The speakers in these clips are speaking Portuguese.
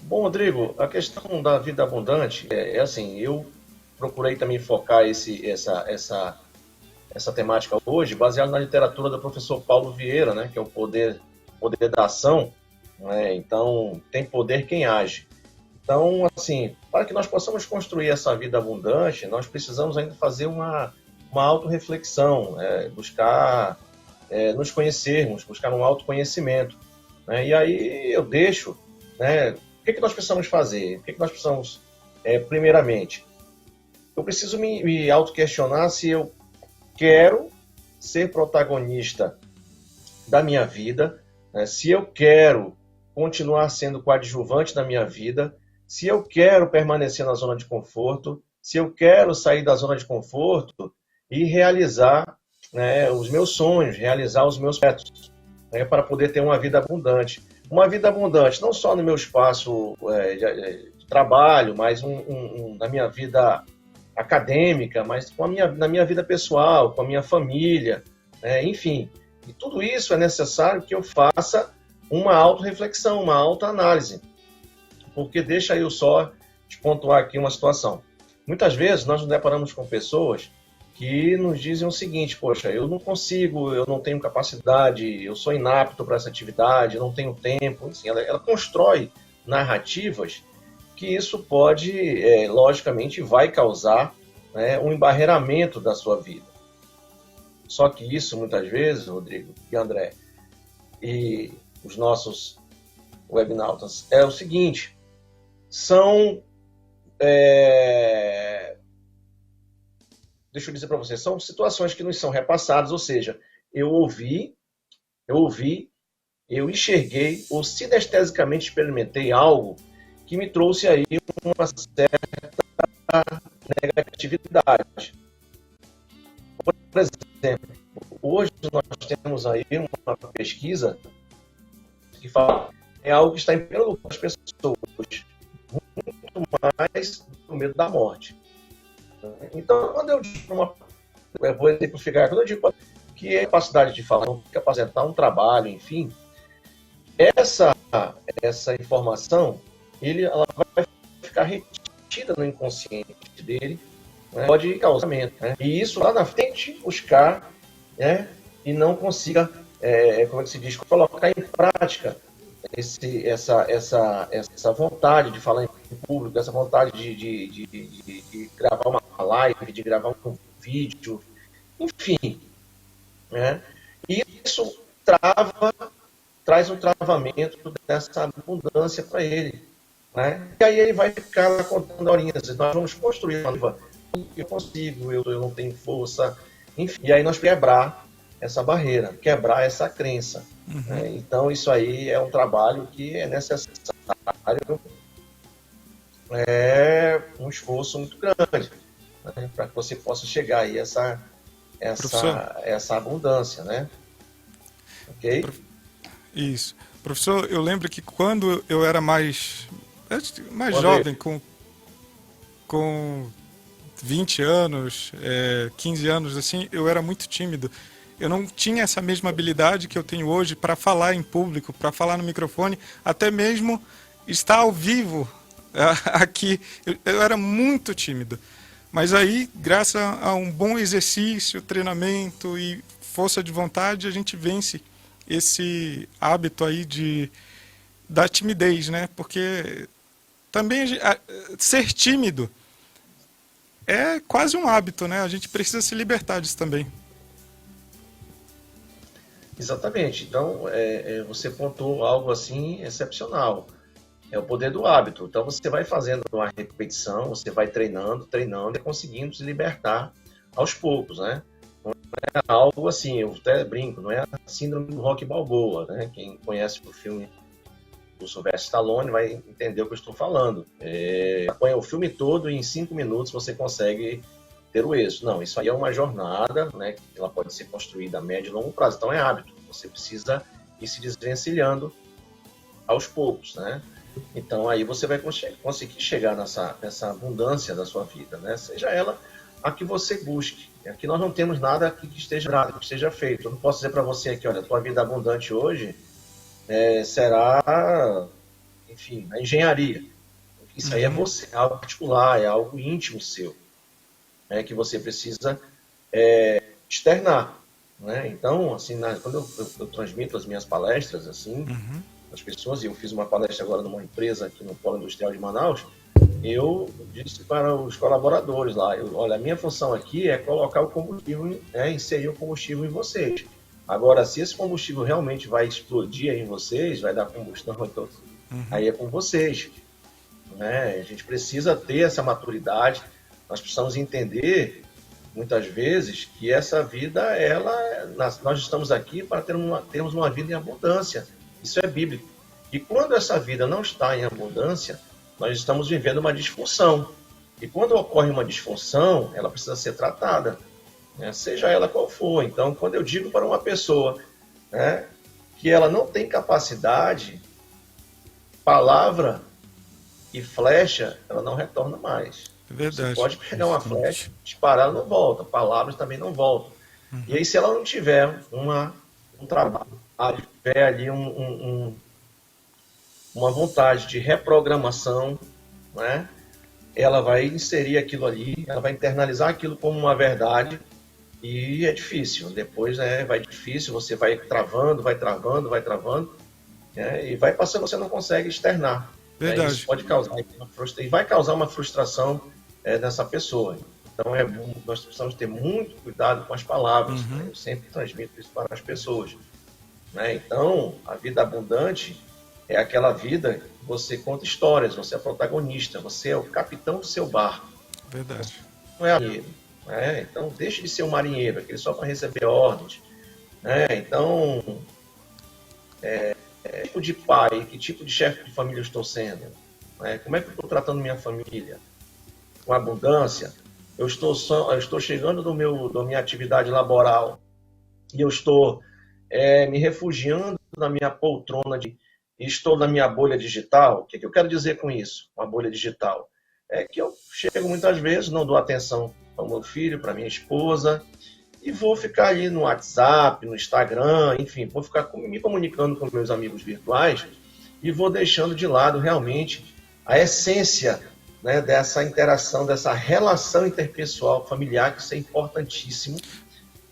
Bom, Rodrigo, a questão da vida abundante é assim, eu procurei também focar essa temática hoje, baseado na literatura do professor Paulo Vieira, né, que é o poder da ação, né? Então, tem poder quem age. Então, assim, para que nós possamos construir essa vida abundante, nós precisamos ainda fazer uma autorreflexão, buscar nos conhecermos, buscar um autoconhecimento, né? E aí eu deixo, né, o que nós precisamos fazer? O que nós precisamos, primeiramente? Eu preciso me auto-questionar se eu quero ser protagonista da minha vida, né? Se eu quero continuar sendo coadjuvante da minha vida, se eu quero permanecer na zona de conforto, se eu quero sair da zona de conforto e realizar, né, os meus sonhos, realizar os meus projetos, né, para poder ter uma vida abundante. Uma vida abundante, não só no meu espaço de trabalho, mas na minha vida acadêmica, mas na minha vida pessoal, com a minha família, né, enfim. E tudo isso é necessário que eu faça uma autorreflexão, uma autoanálise. Porque deixa eu só te pontuar aqui uma situação. Muitas vezes nós nos deparamos com pessoas que nos dizem o seguinte: poxa, eu não consigo, eu não tenho capacidade, eu sou inapto para essa atividade, não tenho tempo. Enfim, ela constrói narrativas que isso pode, logicamente, vai causar, né, um embarreiramento da sua vida. Só que isso, muitas vezes, Rodrigo e André, e os nossos webnautas, é o seguinte: são, deixa eu dizer para vocês, são situações que nos são repassadas, ou seja, eu ouvi, eu enxerguei ou sinestesicamente experimentei algo que me trouxe aí uma certa negatividade. Por exemplo, hoje nós temos aí uma pesquisa que fala que é algo que está em primeiro lugar as pessoas, muito mais o medo da morte. Então, quando eu digo eu vou exemplificar, quando eu digo que a capacidade de falar, que apresentar um trabalho, enfim, essa informação, ela vai ficar retida no inconsciente dele, né? Pode causar, né? E isso lá na frente buscar, né? E não consiga, como é que se diz, colocar em prática essa vontade de falar em público, essa vontade de gravar uma live, de gravar um vídeo, enfim, né? E isso traz um travamento dessa abundância para ele, né? E aí ele vai ficar lá contando horinhas. Nós vamos construir uma liva. Eu consigo, eu não tenho força, enfim. E aí nós quebrar essa barreira, quebrar essa crença. Uhum. Né? Então isso aí é um trabalho que é necessário, um esforço muito grande, né? Para que você possa chegar aí a essa abundância, né? Ok? Isso. Professor, eu lembro que quando eu era mais André, jovem, com 20 anos, 15 anos, assim, eu era muito tímido. Eu não tinha essa mesma habilidade que eu tenho hoje para falar em público, para falar no microfone, até mesmo estar ao vivo aqui. Eu era muito tímido. Mas aí, graças a um bom exercício, treinamento e força de vontade, a gente vence esse hábito aí da timidez, né? Porque também ser tímido é quase um hábito, né? A gente precisa se libertar disso também. exatamente. Então, você pontuou algo assim excepcional. É o poder do hábito. Então, você vai fazendo uma repetição, você vai treinando e conseguindo se libertar aos poucos, né? Não é algo assim, eu até brinco, não é a síndrome do Rocky Balboa, né? Quem conhece o filme do Sylvester Stallone vai entender o que eu estou falando. Acompanha o filme todo e em 5 minutos você consegue ter o êxito. Não, isso aí é uma jornada, né? Ela pode ser construída a médio e longo prazo. Então é hábito. Você precisa ir se desvencilhando aos poucos, né? Então aí você vai conseguir chegar nessa abundância da sua vida, né? Seja ela a que você busque. Aqui nós não temos nada que esteja feito. Eu não posso dizer para você aqui, olha, a tua vida abundante hoje será enfim, na engenharia. Isso aí é você, é algo particular, é algo íntimo seu, né, que você precisa externar. Né? Então, assim, quando eu transmito as minhas palestras, assim, as pessoas, e eu fiz uma palestra agora numa empresa aqui no Polo Industrial de Manaus, eu disse para os colaboradores lá, olha, a minha função aqui é colocar o combustível, inserir o combustível em vocês. Agora, se esse combustível realmente vai explodir aí em vocês, vai dar combustão, então, aí é com vocês. Né? A gente precisa ter essa maturidade, nós precisamos entender, muitas vezes, que essa vida, nós estamos aqui para termos uma vida em abundância. Isso é bíblico. E quando essa vida não está em abundância, nós estamos vivendo uma disfunção. E quando ocorre uma disfunção, ela precisa ser tratada, né? Seja ela qual for. Então, quando eu digo para uma pessoa, né, que ela não tem capacidade, palavra e flecha, ela não retorna mais. É verdade. Você pode pegar uma flecha, disparar, ela não volta. Palavras também não voltam. E aí, se ela não tiver um trabalho, tiver ali uma vontade de reprogramação, né, ela vai inserir aquilo ali, ela vai internalizar aquilo como uma verdade, e é difícil. Depois vai difícil, você vai travando, né, e vai passando, você não consegue externar. Verdade. Isso pode causar e vai causar uma frustração nessa pessoa. Então, nós precisamos ter muito cuidado com as palavras. Né? Eu sempre transmito isso para as pessoas. Né? Então, a vida abundante é aquela vida que você conta histórias, você é protagonista, você é o capitão do seu barco. Verdade. Não é marinheiro. Né? Então, deixe de ser um marinheiro, aquele só para receber ordens. Né? Então, que tipo de pai, que tipo de chefe de família eu estou sendo? Né? Como é que eu estou tratando minha família? Com abundância? Eu estou chegando da minha atividade laboral e eu estou me refugiando na minha poltrona estou na minha bolha digital. O que eu quero dizer com isso, uma bolha digital? É que eu chego muitas vezes, não dou atenção para o meu filho, para minha esposa, e vou ficar ali no WhatsApp, no Instagram, enfim, vou ficar me comunicando com meus amigos virtuais e vou deixando de lado realmente a essência, né, dessa interação, dessa relação interpessoal, familiar, que isso é importantíssimo.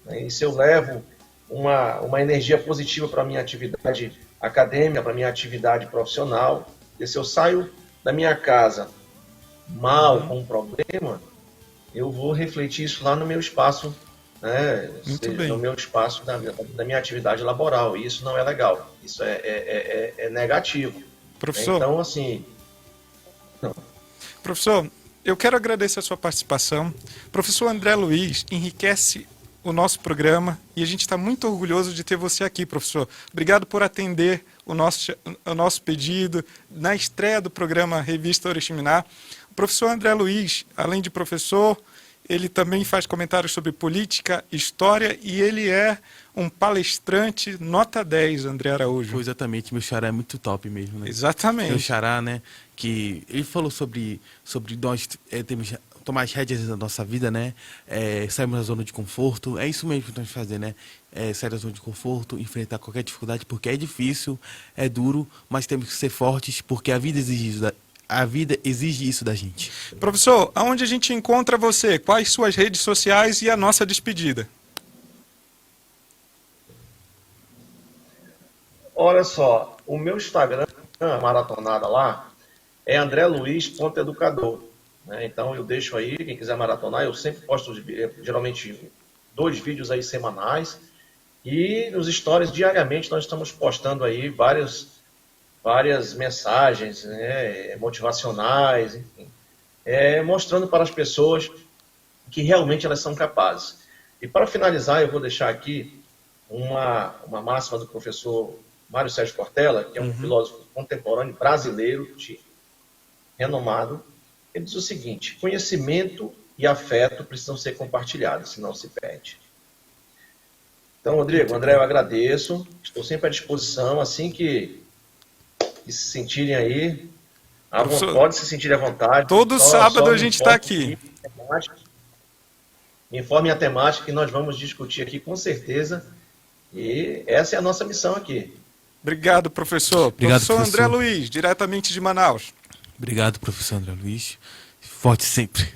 Né? E se eu levo uma energia positiva para a minha atividade acadêmica, para a minha atividade profissional, e se eu saio da minha casa mal, com um problema, eu vou refletir isso lá no meu espaço, né, no meu espaço da minha atividade laboral, e isso não é legal, isso é negativo. Professor, então, assim... Não. Professor, eu quero agradecer a sua participação. Professor André Luiz enriquece o nosso programa e a gente está muito orgulhoso de ter você aqui, professor. Obrigado por atender o nosso pedido na estreia do programa Revista Oriximiná. O professor André Luiz, além de professor, ele também faz comentários sobre política, história e ele é um palestrante nota 10, André Araújo. Exatamente, meu xará é muito top mesmo, né? Exatamente. Meu xará, né, que ele falou sobre nós tomar as rédeas da nossa vida, né, sairmos da zona de conforto, é isso mesmo que nós fazer, né, sair da zona de conforto, enfrentar qualquer dificuldade, porque é difícil, é duro, mas temos que ser fortes, porque a vida exige isso da gente. Professor, aonde a gente encontra você? Quais suas redes sociais e a nossa despedida? Olha só, o meu Instagram, a maratonada lá, é andreluiz.educador. Né? Então eu deixo aí, quem quiser maratonar, eu sempre posto geralmente 2 vídeos aí semanais. E nos stories diariamente nós estamos postando aí várias mensagens, né, motivacionais, enfim, mostrando para as pessoas que realmente elas são capazes. E para finalizar, eu vou deixar aqui uma máxima do professor Mário Sérgio Cortella, que é um filósofo contemporâneo brasileiro, renomado. Ele diz o seguinte: conhecimento e afeto precisam ser compartilhados, senão se perde. Então, Rodrigo, André, eu agradeço, estou sempre à disposição, assim que se sentirem aí, pode se sentir à vontade. Todo sábado a gente está aqui. Me informe a temática que nós vamos discutir aqui com certeza. E essa é a nossa missão aqui. Obrigado, professor. Obrigado, Professor André professor. Luiz, diretamente de Manaus. Obrigado, professor André Luiz. Forte sempre.